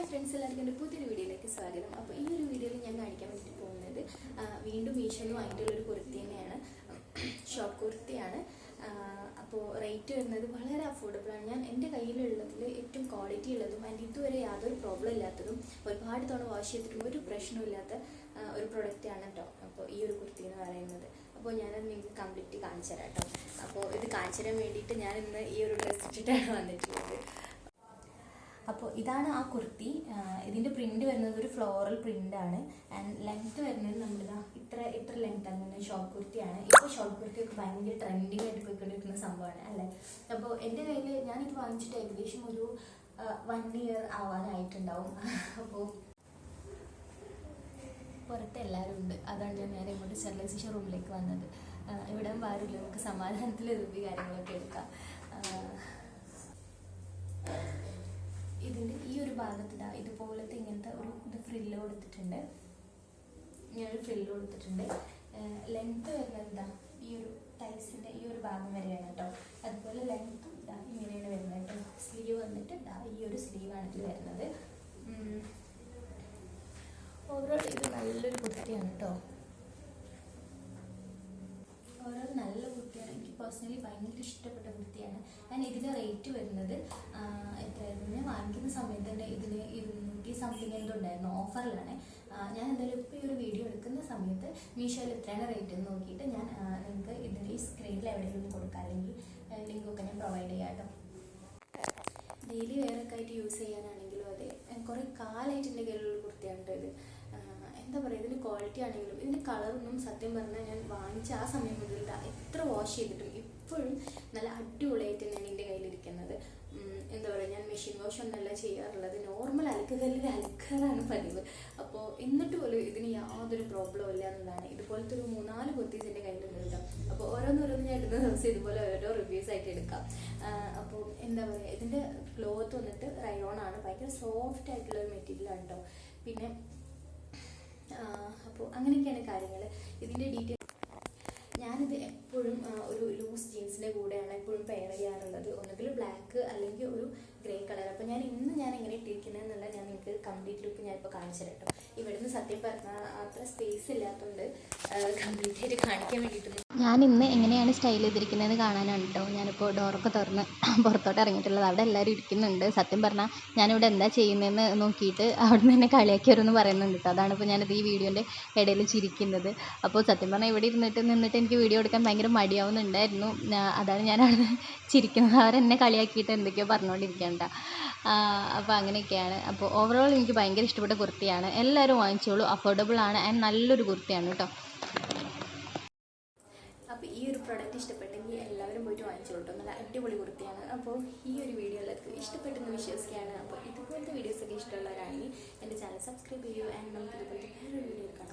Hi friends, എല്ലാവർക്കും എൻ്റെ പുതിയൊരു വീഡിയോയിലേക്ക് സ്വാഗതം. അപ്പോൾ ഈ ഒരു വീഡിയോയിൽ ഞാൻ കാണിക്കാൻ വേണ്ടിയിട്ട് പോകുന്നത് വീണ്ടും മീഷോയിൽ നിന്ന് വാങ്ങിയിട്ടുള്ളൊരു കുർത്തി തന്നെയാണ്. ഷോർട്ട് കുർത്തിയാണ്. അപ്പോൾ റേറ്റ് വരുന്നത് വളരെ അഫോർഡബിളാണ്. ഞാൻ എൻ്റെ കയ്യിലുള്ളതിൽ ഏറ്റവും ക്വാളിറ്റി ഉള്ളതും ആൻഡ് ഇതുവരെ യാതൊരു പ്രോബ്ലം ഇല്ലാത്തതും ഒരുപാട് തവണ വാഷ് ചെയ്തിട്ടും ഒരു പ്രശ്നമില്ലാത്ത ഒരു പ്രൊഡക്റ്റാണ് കേട്ടോ. അപ്പോൾ ഈ ഒരു കുർത്തി എന്ന് പറയുന്നത് അപ്പോൾ ഞാനത് നിങ്ങൾക്ക് കംപ്ലീറ്റ് കാണിച്ചു തരാം കേട്ടോ. അപ്പോൾ ഇത് കാണിച്ചു തരാൻ വേണ്ടിയിട്ട് ഞാൻ ഇന്ന് ഈ ഒരു ഡ്രസ്സ് ഇട്ടിട്ടാണ് വന്നിട്ടുള്ളത്. അപ്പോൾ ഇതാണ് ആ കുർത്തി. ഇതിൻ്റെ പ്രിൻ്റ് വരുന്നത് ഒരു ഫ്ലോറൽ പ്രിൻ്റാണ്. ആൻഡ് ലെങ്ത്ത് വരുന്നത് നമ്മളിതാ ഇത്ര ലെങ്ത് അങ്ങനെ ഷോർട്ട് കുർത്തിയാണ്. ഇപ്പോൾ ഷോർട്ട് കുർത്തിയൊക്കെ ഭയങ്കര ട്രെൻഡിങ് ആയിട്ട് പോയിക്കൊണ്ടിരിക്കുന്ന സംഭവമാണ് അല്ലേ. അപ്പോൾ എൻ്റെ കയ്യിൽ ഞാനിത് വാങ്ങിച്ചിട്ട് ഏകദേശം ഒരു 1 year ആവാനായിട്ടുണ്ടാവും. അപ്പോൾ പുറത്ത് എല്ലാവരും ഉണ്ട്, അതാണ് ഞാൻ നേരെ ഇങ്ങോട്ട് സ്റ്റെറിലൈസേഷൻ റൂമിലേക്ക് വന്നത്. ഇവിടെ ആരുമില്ല, നമുക്ക് സമാധാനത്തിൽ റിവ്യൂ കാര്യങ്ങളൊക്കെ എടുക്കാം. ഇതിൻ്റെ ഈ ഒരു ഭാഗത്തിതാ ഇതുപോലത്തെ ഇങ്ങനത്തെ ഒരു ഫ്രില്ല് കൊടുത്തിട്ടുണ്ട്. ഇങ്ങനൊരു ഫ്രില്ല് കൊടുത്തിട്ടുണ്ട്. ലെങ്ത്ത് വരുന്നത് ഇതാ ഈ ഒരു ടൈസിൻ്റെ ഈ ഒരു ഭാഗം വരെയാണ് കേട്ടോ. അതുപോലെ ലെങ്ത്തും ഇതാ ഇങ്ങനെയാണ് വരുന്നത് കേട്ടോ. സ്ലീവ് വന്നിട്ട് ഇതാ ഈ ഒരു സ്ലീവാണ് ഇതിൽ വരുന്നത്. ഓവറോൾ ഇത് നല്ലൊരു കുർത്തിയാണ് കേട്ടോ. ഓവറോൾ നല്ല കുർത്തിയാണ്. എനിക്ക് പേഴ്സണലി ഭയങ്കര ഇഷ്ടപ്പെട്ട കുർത്തിയാണ്. ഞാൻ ഇതിൻ്റെ റേറ്റ് വരുന്നത് എത്രയായിരുന്നു, ഞാൻ വാങ്ങിക്കുന്ന സമയത്ത് തന്നെ ഇതിന് 200 സംതിങ് എന്തോ ഉണ്ടായിരുന്നു, ഓഫറിലാണ്. ഞാൻ എന്തായാലും ഇപ്പോൾ ഈ ഒരു വീഡിയോ എടുക്കുന്ന സമയത്ത് മീഷോയിൽ എത്രയാണ് റേറ്റ് എന്ന് നോക്കിയിട്ട് ഞാൻ നിങ്ങൾക്ക് ഇതിൻ്റെ ഈ സ്ക്രീനിൽ എവിടെയെങ്കിലും കൊടുക്കാം, അല്ലെങ്കിൽ ലിങ്കൊക്കെ ഞാൻ പ്രൊവൈഡ് ചെയ്യാം കേട്ടോ. ഡെയിലി വെയറൊക്കെ ആയിട്ട് യൂസ് ചെയ്യാനാണെങ്കിലും അതെ, കുറേ കാലമായിട്ട് എൻ്റെ കയ്യിലുള്ള കുർത്തിയാണ് കേട്ടോ ഇത്. എന്താ പറയുക, ഇതിൻ്റെ ക്വാളിറ്റി ആണെങ്കിലും ഇതിൻ്റെ കളറൊന്നും സത്യം പറഞ്ഞാൽ ഞാൻ വാങ്ങിച്ച ആ സമയം മുതൽ എത്ര വാഷ് ചെയ്തിട്ടും ഇപ്പോഴും നല്ല അടിപൊളിയായിട്ട് തന്നെയാണ് എൻ്റെ കയ്യിലിരിക്കുന്നത്. എന്താ പറയുക, ഞാൻ മെഷീൻ വാഷ് ഒന്നല്ല ചെയ്യാറുള്ളത്, നോർമൽ അലക്കുകല്ലിൽ അലക്കാറാണ് പതിവ്. അപ്പോൾ എന്നിട്ട് പോലും ഇതിന് യാതൊരു പ്രോബ്ലം ഇല്ല എന്നതാണ്. ഇതുപോലത്തെ ഒരു 3-4 കുർത്തീസ് എൻ്റെ കയ്യിലുണ്ട് കേട്ടോ. അപ്പോൾ ഓരോന്നോരോന്ന് ഞാൻ ഇടുന്ന ദിവസം ഇതുപോലെ ഓരോ റിവ്യൂസ് ആയിട്ട് എടുക്കാം. അപ്പോൾ എന്താ പറയുക, ഇതിൻ്റെ ക്ലോത്ത് വന്നിട്ട് റയോൺ ആണ്, ഭയങ്കര സോഫ്റ്റ് ആയിട്ടുള്ള ഒരു മെറ്റീരിയലാണ് കേട്ടോ. പിന്നെ അപ്പോൾ അങ്ങനെയൊക്കെയാണ് കാര്യങ്ങൾ. ഇതിൻ്റെ ഡീറ്റെയിൽ ഞാനിത് എപ്പോഴും ഒരു ലൂസ് ജീൻസിൻ്റെ കൂടെയാണ് എപ്പോഴും പെയർ ചെയ്യാറുള്ളത്, ഒന്നുകിൽ ബ്ലാക്ക് അല്ലെങ്കിൽ ഒരു ഗ്രേ കളർ. അപ്പോൾ ഞാൻ എങ്ങനെ ഇട്ടിരിക്കുന്നത് എന്നുള്ള ഞാൻ നിങ്ങൾക്ക് കംപ്ലീറ്റ് ലുക്ക് ഞാനിപ്പോൾ കാണിച്ചു തരാം കേട്ടോ. ഇവിടുന്ന് സത്യം പറഞ്ഞാൽ അത്ര സ്പേസ് ഇല്ലാത്തതുകൊണ്ട് കംപ്ലീറ്റ് ആയിട്ട് കാണിക്കാൻ വേണ്ടിയിട്ടൊന്നും ഞാൻ ഇന്ന് എങ്ങനെയാണ് സ്റ്റൈൽ ചെയ്തിരിക്കുന്നതെന്ന് കാണാനാണ് കേട്ടോ ഞാനിപ്പോൾ ഡോറൊക്കെ തുറന്ന് പുറത്തോട്ട് ഇറങ്ങിയിട്ടുള്ളത്. അവിടെ എല്ലാവരും ഇരിക്കുന്നുണ്ട്. സത്യം പറഞ്ഞാൽ ഞാനിവിടെ എന്താ ചെയ്യുന്നതെന്ന് നോക്കിയിട്ട് അവിടെ നിന്ന് തന്നെ കളിയാക്കിയവരെന്ന് പറയുന്നുണ്ട് കേട്ടോ. അതാണ് ഇപ്പോൾ ഞാനിത് ഈ വീഡിയോൻ്റെ ഇടയിൽ ചിരിക്കുന്നത്. അപ്പോൾ സത്യം പറഞ്ഞാൽ ഇവിടെ നിന്നിട്ട് എനിക്ക് വീഡിയോ എടുക്കാൻ ഭയങ്കര മടിയാവുന്നുണ്ടായിരുന്നു. അതാണ് ഞാൻ അവിടെ ചിരിക്കുന്നത്. അവരെന്നെ കളിയാക്കിയിട്ട് എന്തൊക്കെയോ പറഞ്ഞുകൊണ്ടിരിക്കുകയാണ് കേട്ടോ. അപ്പോൾ അങ്ങനെയൊക്കെയാണ്. അപ്പോൾ ഓവറോൾ എനിക്ക് ഭയങ്കര ഇഷ്ടപ്പെട്ട കുർത്തിയാണ്. എല്ലാവരും വാങ്ങിച്ചോളൂ, അഫോർഡബിൾ ആണ് ആൻഡ് നല്ലൊരു കുർത്തിയാണ് കേട്ടോ. അപ്പോൾ ഈ ഒരു പ്രോഡക്റ്റ് ഇഷ്ടപ്പെട്ടെങ്കിൽ എല്ലാവരും പോയിട്ട് വാങ്ങിച്ചോളൂ കേട്ടോ. നല്ല അടിപൊളി കുർത്തിയാണ്. അപ്പോൾ ഈ ഒരു വീഡിയോ എല്ലാവർക്കും ഇഷ്ടപ്പെട്ടെന്ന് വിശ്വസിക്കുകയാണ്. അപ്പോൾ ഇതുപോലത്തെ വീഡിയോസൊക്കെ ഇഷ്ടമുള്ളവരാണെങ്കിൽ എൻ്റെ ചാനൽ സബ്സ്ക്രൈബ് ചെയ്യൂ. ആൻഡ് നമുക്ക് ഇതുപോലത്തെ വേറൊരു വീഡിയോ കാണാം.